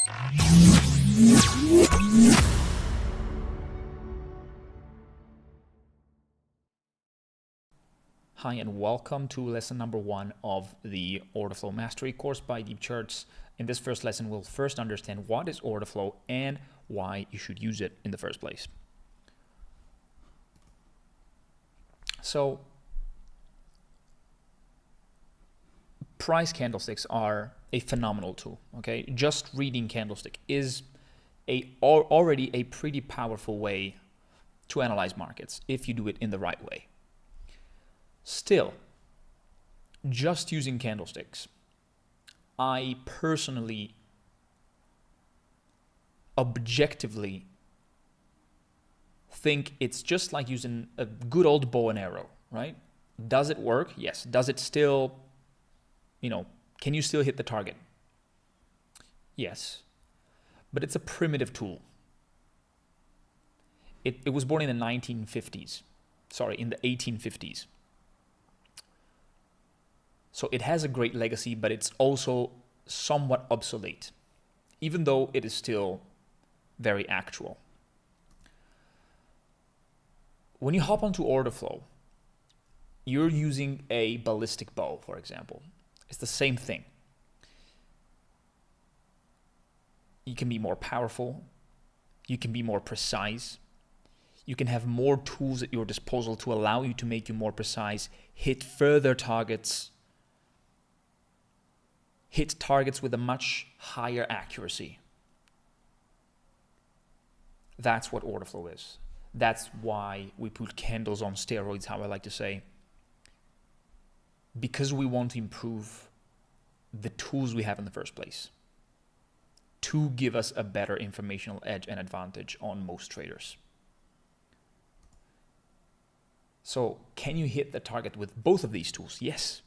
Hi and welcome to lesson number 1 of the Orderflow Mastery course by Deep Charts. In this first lesson, we'll first understand what is Orderflow and why you should use it in the first place. So, price candlesticks are a phenomenal tool, okay? Just reading candlestick is already a pretty powerful way to analyze markets if you do it in the right way. Still, just using candlesticks, I personally, objectively think it's just like using a good old bow and arrow, right? Does it work? Yes. Does it still, can you still hit the target? Yes. But it's a primitive tool. It was born in the 1850s. So it has a great legacy, but it's also somewhat obsolete, even though it is still very actual. When you hop onto Orderflow, you're using a ballistic bow, for example. It's the same thing. You can be more powerful. You can be more precise. You can have more tools at your disposal to allow you to make you more precise, hit further targets, hit targets with a much higher accuracy. That's what Orderflow is. That's why we put candles on steroids, how I like to say. Because we want to improve the tools we have in the first place to give us a better informational edge and advantage on most traders. So, can you hit the target with both of these tools? Yes.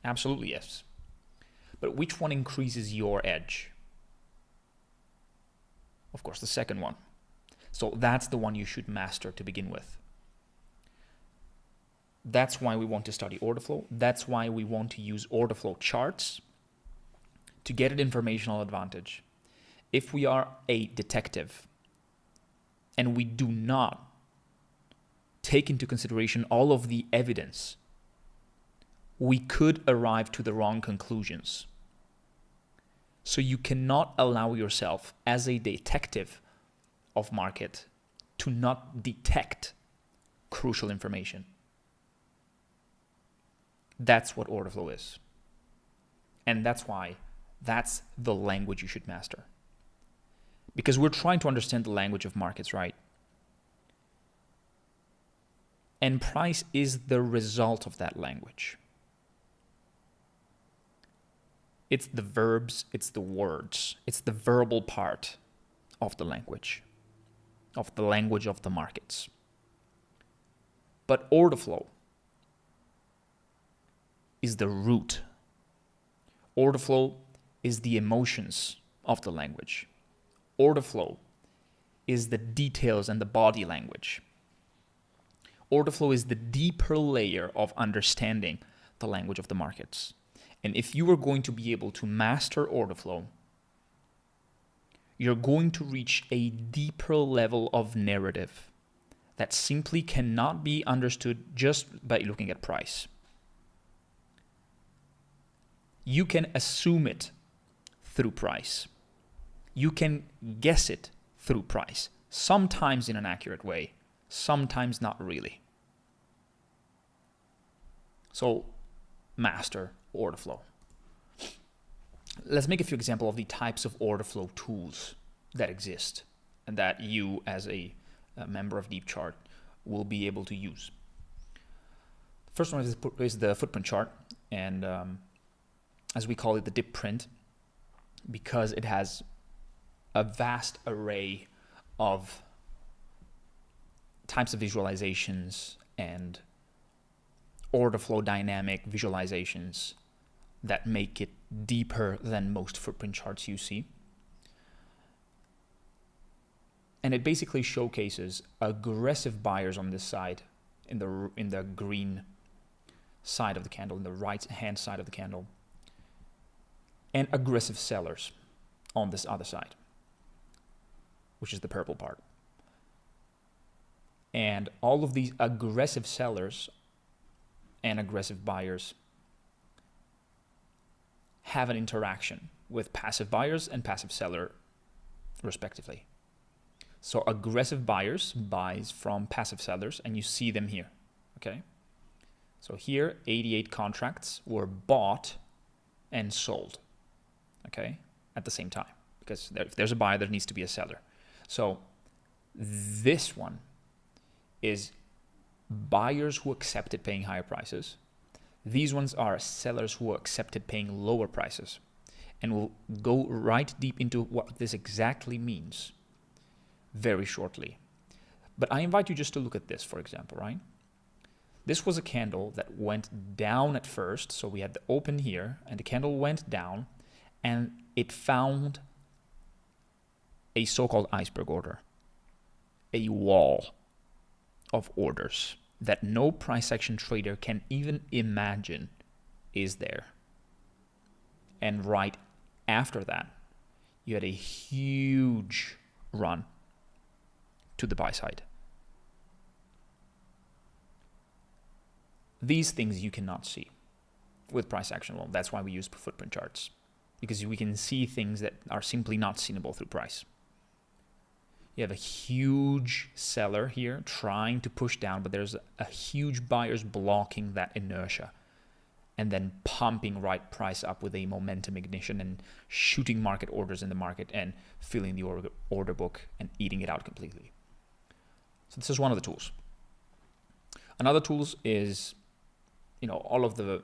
Absolutely yes. But which one increases your edge? Of course, the second one. So that's the one you should master to begin with. That's why we want to study Orderflow. That's why we want to use Orderflow charts to get an informational advantage. If we are a detective and we do not take into consideration all of the evidence, we could arrive to the wrong conclusions. So you cannot allow yourself as a detective of market to not detect crucial information. That's what Orderflow is. And that's why that's the language you should master. Because we're trying to understand the language of markets, right? And price is the result of that language. It's the verbs, it's the words, it's the verbal part of the language of the markets. But Orderflow is the root. Orderflow is the emotions of the language. Orderflow is the details and the body language. Orderflow is the deeper layer of understanding the language of the markets. And if you are going to be able to master Orderflow, you're going to reach a deeper level of narrative that simply cannot be understood just by looking at price. You can assume it through price. You can guess it through price, sometimes in an accurate way, sometimes not really. So, master Orderflow. Let's make a few examples of the types of Orderflow tools that exist and that you as a member of Deep Chart will be able to use. First one is the footprint chart, and as we call it, the dip print, because it has a vast array of types of visualizations and Orderflow dynamic visualizations that make it deeper than most footprint charts you see. And it basically showcases aggressive buyers on this side, in the green side of the candle, in the right hand side of the candle, and aggressive sellers on this other side, which is the purple part. And all of these aggressive sellers and aggressive buyers have an interaction with passive buyers and passive seller, respectively. So aggressive buyers buys from passive sellers, and you see them here, okay? So here, 88 contracts were bought and sold, okay, at the same time. Because if there's a buyer, there needs to be a seller. So this one is buyers who accepted paying higher prices. These ones are sellers who accepted paying lower prices. And we'll go right deep into what this exactly means very shortly. But I invite you just to look at this, for example, right? This was a candle that went down at first. So we had the open here, and the candle went down, and it found a so-called iceberg order, a wall of orders that no price action trader can even imagine is there. And right after that, you had a huge run to the buy side. These things you cannot see with price action alone. That's why we use footprint charts, because we can see things that are simply not seeable through price. You have a huge seller here trying to push down, but there's a huge buyers blocking that inertia and then pumping right price up with a momentum ignition and shooting market orders in the market and filling the order book and eating it out completely. So this is one of the tools. Another tools is, all of the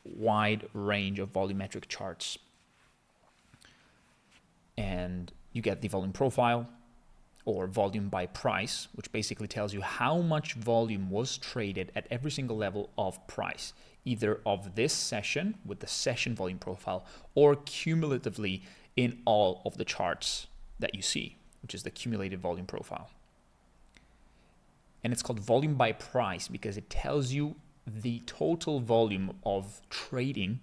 wide range of volumetric charts. And you get the volume profile, or volume by price, which basically tells you how much volume was traded at every single level of price, either of this session with the session volume profile, or cumulatively in all of the charts that you see, which is the cumulative volume profile. And it's called volume by price because it tells you the total volume of trading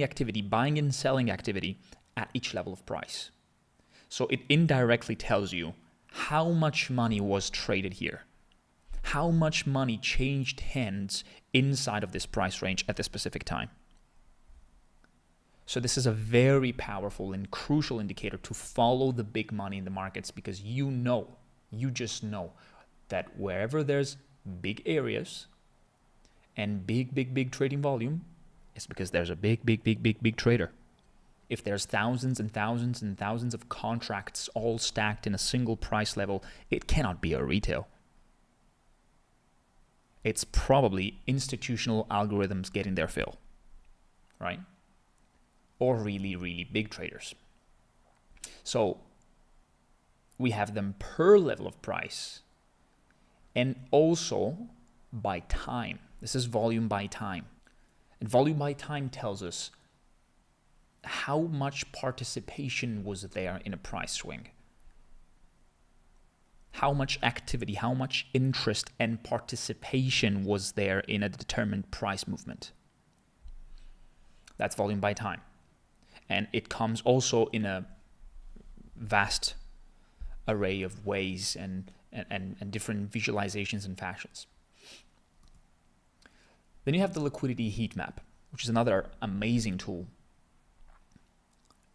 activity, buying and selling activity at each level of price. So it indirectly tells you how much money was traded here, how much money changed hands inside of this price range at this specific time. So this is a very powerful and crucial indicator to follow the big money in the markets, because you just know that wherever there's big areas and big trading volume, it's because there's a big trader. If there's thousands and thousands and thousands of contracts all stacked in a single price level, it cannot be a retail. It's probably institutional algorithms getting their fill, right? Or really big traders. So we have them per level of price and also by time. This is volume by time. And volume by time tells us how much participation was there in a price swing. How much activity, how much interest and participation was there in a determined price movement. That's volume by time. And it comes also in a vast array of ways and different visualizations and fashions. Then you have the liquidity heat map, which is another amazing tool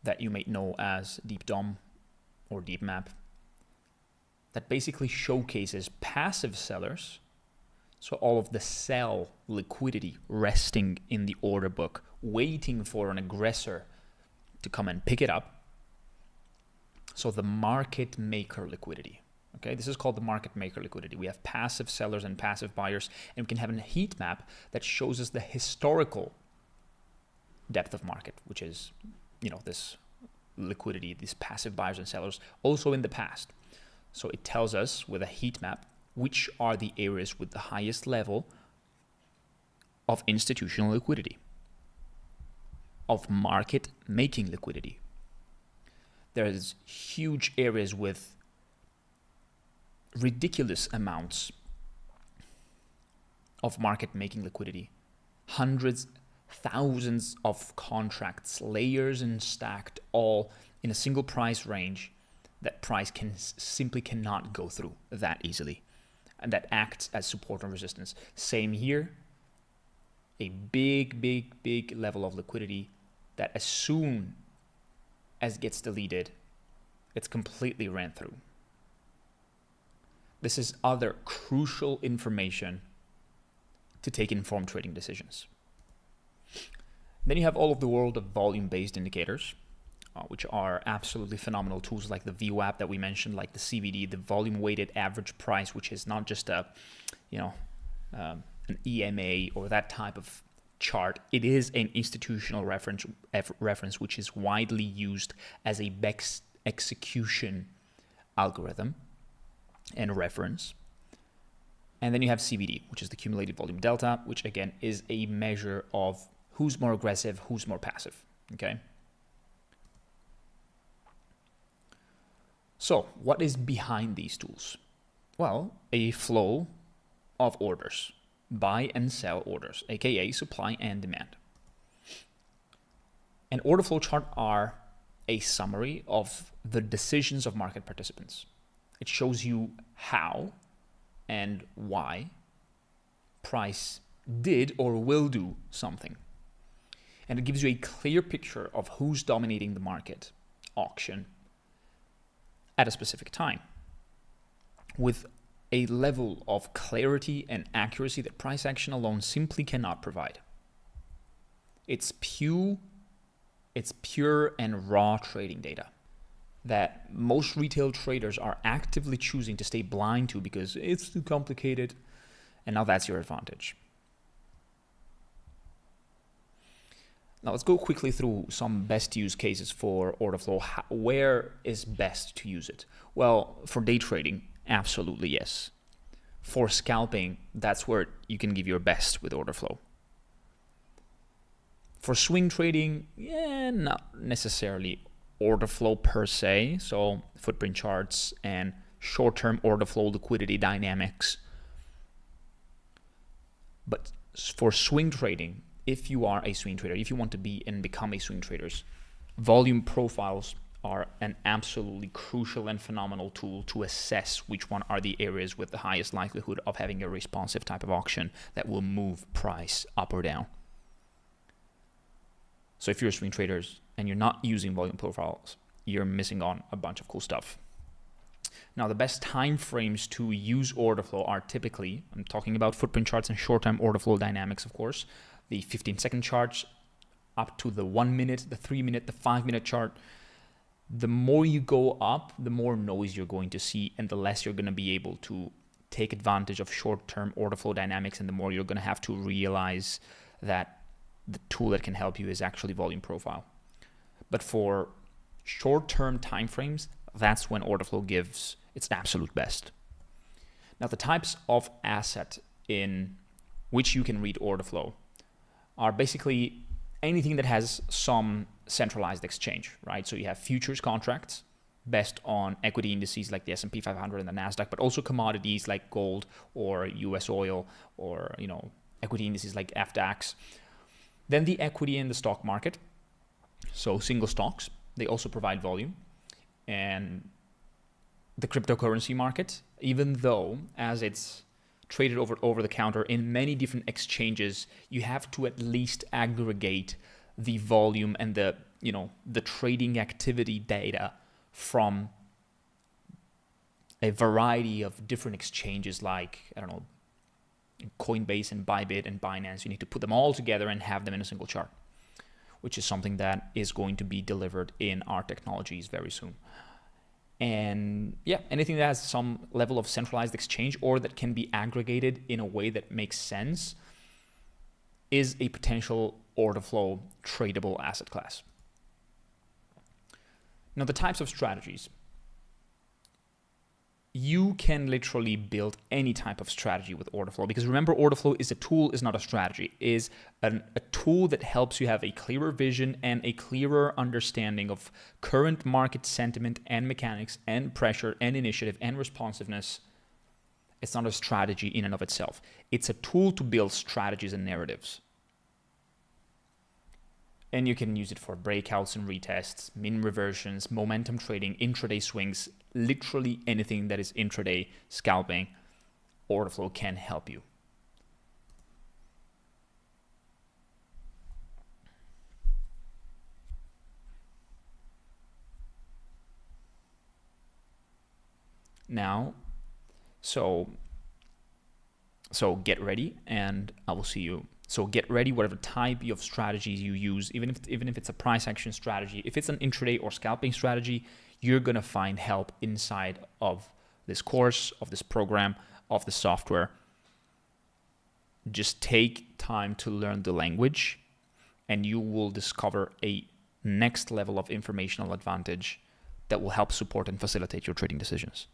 that you may know as Deep DOM or Deep Map, that basically showcases passive sellers, so all of the sell liquidity resting in the order book, waiting for an aggressor to come and pick it up. So the market maker liquidity. Okay, this is called the market maker liquidity. We have passive sellers and passive buyers, and we can have a heat map that shows us the historical depth of market, which is, this liquidity, these passive buyers and sellers, also in the past. So it tells us with a heat map which are the areas with the highest level of institutional liquidity, of market making liquidity. There's huge areas with ridiculous amounts of market making liquidity, hundreds, thousands of contracts, layers and stacked, all in a single price range, that price simply cannot go through that easily. And that acts as support and resistance. Same here, a big level of liquidity that as soon as it gets deleted, it's completely ran through. This is other crucial information to take informed trading decisions. Then you have all of the world of volume-based indicators, which are absolutely phenomenal tools like the VWAP that we mentioned, like the CVD, the volume-weighted average price, which is not just an EMA or that type of chart. It is an institutional reference which is widely used as a best execution algorithm and reference. And then you have CVD, which is the cumulative volume delta, which again is a measure of who's more aggressive, who's more passive, okay? So what is behind these tools? Well, a flow of orders, buy and sell orders, aka supply and demand. An order flow chart are a summary of the decisions of market participants. It shows you how and why price did or will do something. And it gives you a clear picture of who's dominating the market auction at a specific time, with a level of clarity and accuracy that price action alone simply cannot provide. It's pure and raw trading data that most retail traders are actively choosing to stay blind to because it's too complicated, and now that's your advantage. Now let's go quickly through some best use cases for order flow. Where is best to use it? Well, for day trading, absolutely yes. For scalping, that's where you can give your best with order flow. For swing trading, not necessarily order flow per se, so footprint charts and short-term order flow liquidity dynamics. But for swing trading, if you are a swing trader, if you want to be and become a swing trader, volume profiles are an absolutely crucial and phenomenal tool to assess which one are the areas with the highest likelihood of having a responsive type of auction that will move price up or down. So if you're a swing trader and you're not using volume profiles, you're missing on a bunch of cool stuff. Now, the best time frames to use order flow are typically, I'm talking about footprint charts and short-term order flow dynamics, of course, the 15-second charts up to the 1 minute, the 3 minute, the 5 minute chart. The more you go up, the more noise you're going to see and the less you're going to be able to take advantage of short-term order flow dynamics, and the more you're going to have to realize that the tool that can help you is actually volume profile. But for short-term time frames, that's when order flow gives its absolute best. Now, the types of asset in which you can read order flow are basically anything that has some centralized exchange, right? So you have futures contracts based on equity indices like the S&P 500 and the NASDAQ, but also commodities like gold or US oil, or equity indices like FDAX. Then the equity in the stock market, so single stocks, they also provide volume. And the cryptocurrency market, even though as it's traded over the counter in many different exchanges, you have to at least aggregate the volume and the trading activity data from a variety of different exchanges like, Coinbase and Bybit and Binance. You need to put them all together and have them in a single chart, which is something that is going to be delivered in our technologies very soon. And anything that has some level of centralized exchange or that can be aggregated in a way that makes sense is a potential order flow tradable asset class. Now, the types of strategies. You can literally build any type of strategy with order flow, because remember, order flow is a tool, is not a strategy. It is a tool that helps you have a clearer vision and a clearer understanding of current market sentiment and mechanics and pressure and initiative and responsiveness. It's not a strategy in and of itself. It's a tool to build strategies and narratives. And you can use it for breakouts and retests, min reversions, momentum trading, intraday swings, literally anything that is intraday scalping. Orderflow can help you. Now, so get ready, and I will see you. So get ready, whatever type of strategies you use, even if it's a price action strategy, if it's an intraday or scalping strategy, you're gonna find help inside of this course, of this program, of the software. Just take time to learn the language, and you will discover a next level of informational advantage that will help support and facilitate your trading decisions.